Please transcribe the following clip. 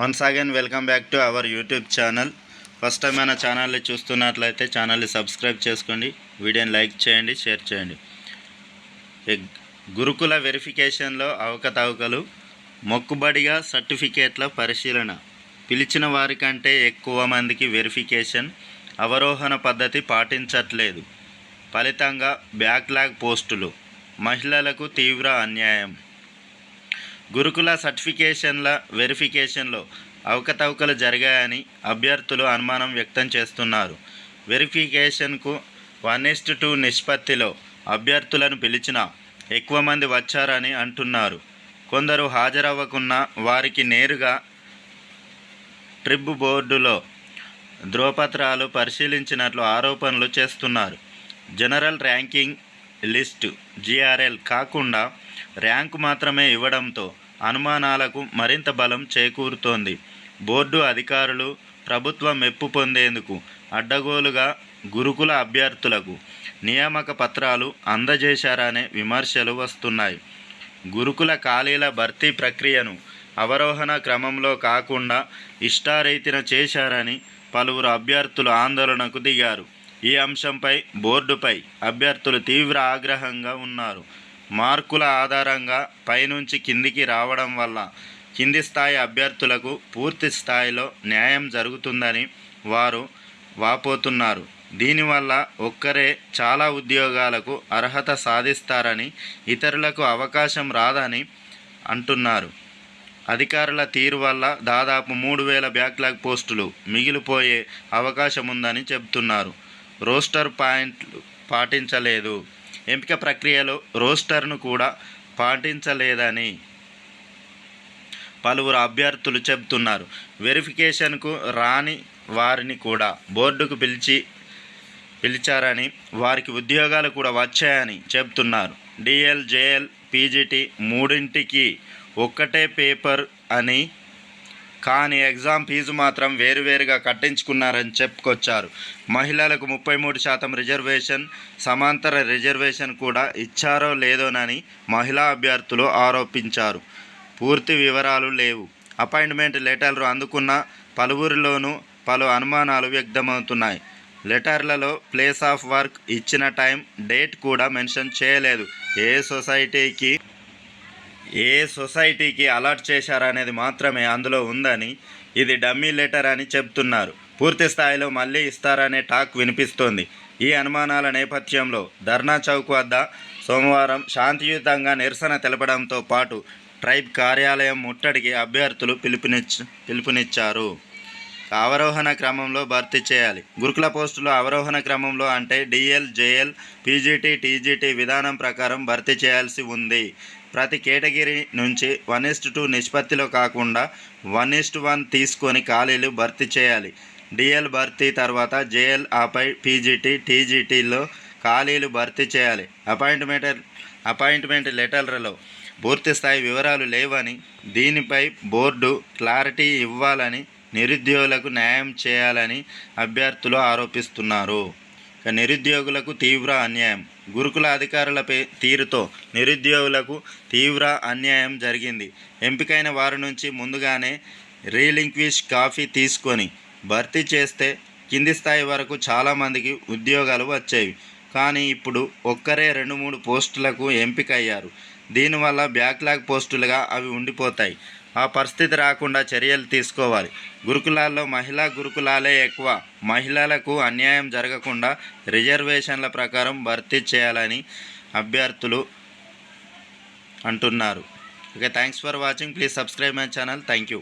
Once again welcome back to our YouTube channel. First time మన ఛానల్ని చూస్తున్నట్లయితే ఛానల్ని సబ్స్క్రైబ్ చేసుకోండి, వీడియోని లైక్ చేయండి, షేర్ చేయండి. గురుకుల వెరిఫికేషన్లో అవకతవకలు, మొక్కుబడిగా సర్టిఫికేట్ల పరిశీలన. పిలిచిన వారికంటే ఎక్కువ మందికి వెరిఫికేషన్ అవరోహణ పద్ధతి పాటించట్లేదు. ఫలితంగా బ్యాక్లాగ్ పోస్టులు, మహిళలకు తీవ్ర అన్యాయం. గురుకుల సర్టిఫికేషన్ల వెరిఫికేషన్లో అవకతవకలు జరిగాయని అభ్యర్థులు అనుమానం వ్యక్తం చేస్తున్నారు. వెరిఫికేషన్కు 1:2 నిష్పత్తిలో అభ్యర్థులను పిలిచినా ఎక్కువ మంది వచ్చారని అంటున్నారు. కొందరు హాజరవ్వకున్న వారికి నేరుగా ట్రిబ్ బోర్డులో ధ్రువపత్రాలు పరిశీలించినట్లు ఆరోపణలు చేస్తున్నారు. జనరల్ ర్యాంకింగ్ లిస్టు GRL కాకుండా ర్యాంకు మాత్రమే ఇవ్వడంతో అనుమానాలకు మరింత బలం చేకూరుతోంది. బోర్డు అధికారులు ప్రభుత్వం మెప్పు పొందేందుకు అడ్డగోలుగా గురుకుల అభ్యర్థులకు నియామక పత్రాలు అందజేశారనే విమర్శలు వస్తున్నాయి. గురుకుల ఖాళీల భర్తీ ప్రక్రియను అవరోహణ క్రమంలో కాకుండా ఇష్టారీతిన చేశారని పలువురు అభ్యర్థులు ఆందోళనకు దిగారు. ఈ అంశంపై బోర్డుపై అభ్యర్థులు తీవ్ర ఆగ్రహంగా ఉన్నారు. మార్కుల ఆధారంగా పైనుంచి కిందికి రావడం వల్ల కింది స్థాయి అభ్యర్థులకు పూర్తి స్థాయిలో న్యాయం జరుగుతుందని వారు వాపోతున్నారు. దీనివల్ల ఒక్కరే చాలా ఉద్యోగాలకు అర్హత సాధిస్తారని, ఇతరులకు అవకాశం రాదని అంటున్నారు. అధికారుల తీరు వల్ల దాదాపు 3000 బ్యాక్లాగ్ పోస్టులు మిగిలిపోయే అవకాశం ఉందని చెబుతున్నారు. రోస్టర్ పాయింట్లు పాటించలేదు. ఎంపిక ప్రక్రియలో రోస్టర్ను కూడా పాటించలేదని పలువురు అభ్యర్థులు చెబుతున్నారు. వెరిఫికేషన్కు రాని వారిని కూడా బోర్డుకు పిలిచారని, వారికి ఉద్యోగాలు కూడా వచ్చాయని చెబుతున్నారు. DL, JL, PGT మూడింటికి ఒక్కటే పేపర్ అని, కానీ ఎగ్జామ్ ఫీజు మాత్రం వేరువేరుగా కట్టించుకున్నారని చెప్పుకొచ్చారు. మహిళలకు 33% రిజర్వేషన్, సమాంతర రిజర్వేషన్ కూడా ఇచ్చారో లేదోనని మహిళా అభ్యర్థులు ఆరోపించారు. పూర్తి వివరాలు లేవు. అపాయింట్మెంట్ లెటర్లు అందుకున్న పలువురిలోనూ పలు అనుమానాలు వ్యక్తమవుతున్నాయి. లెటర్లలో ప్లేస్ ఆఫ్ వర్క్, ఇచ్చిన టైం, డేట్ కూడా మెన్షన్ చేయలేదు. ఏ సొసైటీకి అలాట్ చేశారనేది మాత్రమే అందులో ఉందని, ఇది డమ్మీ లెటర్ అని చెబుతున్నారు. పూర్తి స్థాయిలో మళ్ళీ ఇస్తారనే టాక్ వినిపిస్తోంది. ఈ అనుమానాల నేపథ్యంలో ధర్నా చౌక్ వద్ద సోమవారం శాంతియుతంగా నిరసన తెలపడంతో పాటు ట్రైబ్ కార్యాలయం ముట్టడికి అభ్యర్థులు పిలుపునిచ్చారు. అవరోహణ క్రమంలో భర్తీ చేయాలి. గురుకుల పోస్టులు అవరోహణ క్రమంలో అంటే DL, JL, PGT, TGT విధానం ప్రకారం భర్తీ చేయాల్సి ఉంది. ప్రతి కేటగిరీ నుంచి 1:2 నిష్పత్తిలో కాకుండా 1:1 తీసుకొని ఖాళీలు భర్తీ చేయాలి. DL భర్తీ తర్వాత JL, ఆపై PGT, TGTలో ఖాళీలు భర్తీ చేయాలి. అపాయింట్మెంట్ లెటర్లలో పూర్తిస్థాయి వివరాలు లేవని, దీనిపై బోర్డు క్లారిటీ ఇవ్వాలని, నిరుద్యోగులకు న్యాయం చేయాలని అభ్యర్థులు ఆరోపిస్తున్నారు. నిరుద్యోగులకు తీవ్ర అన్యాయం. గురుకుల అధికారుల తీరుతో నిరుద్యోగులకు తీవ్ర అన్యాయం జరిగింది. ఎంపికైన వారి నుంచి ముందుగానే రీలింక్విష్ కాపీ తీసుకొని భర్తీ చేస్తే కింది స్థాయి వరకు చాలామందికి ఉద్యోగాలు వచ్చేవి. కానీ ఇప్పుడు ఒక్కరే 2-3 పోస్టులకు ఎంపికయ్యారు. దీనివల్ల బ్యాక్లాగ్ పోస్టులుగా అవి ఉండిపోతాయి. ఆ పరిస్థితి రాకుండా చర్యలు తీసుకోవాలి. గురుకులాల్లో మహిళా గురుకులాలే ఎక్కువ. మహిళలకు అన్యాయం జరగకుండా రిజర్వేషన్ల ప్రకారం భర్తీ చేయాలని అభ్యర్థులు అంటున్నారు. Okay, thanks for watching. Please subscribe my channel. Thank you.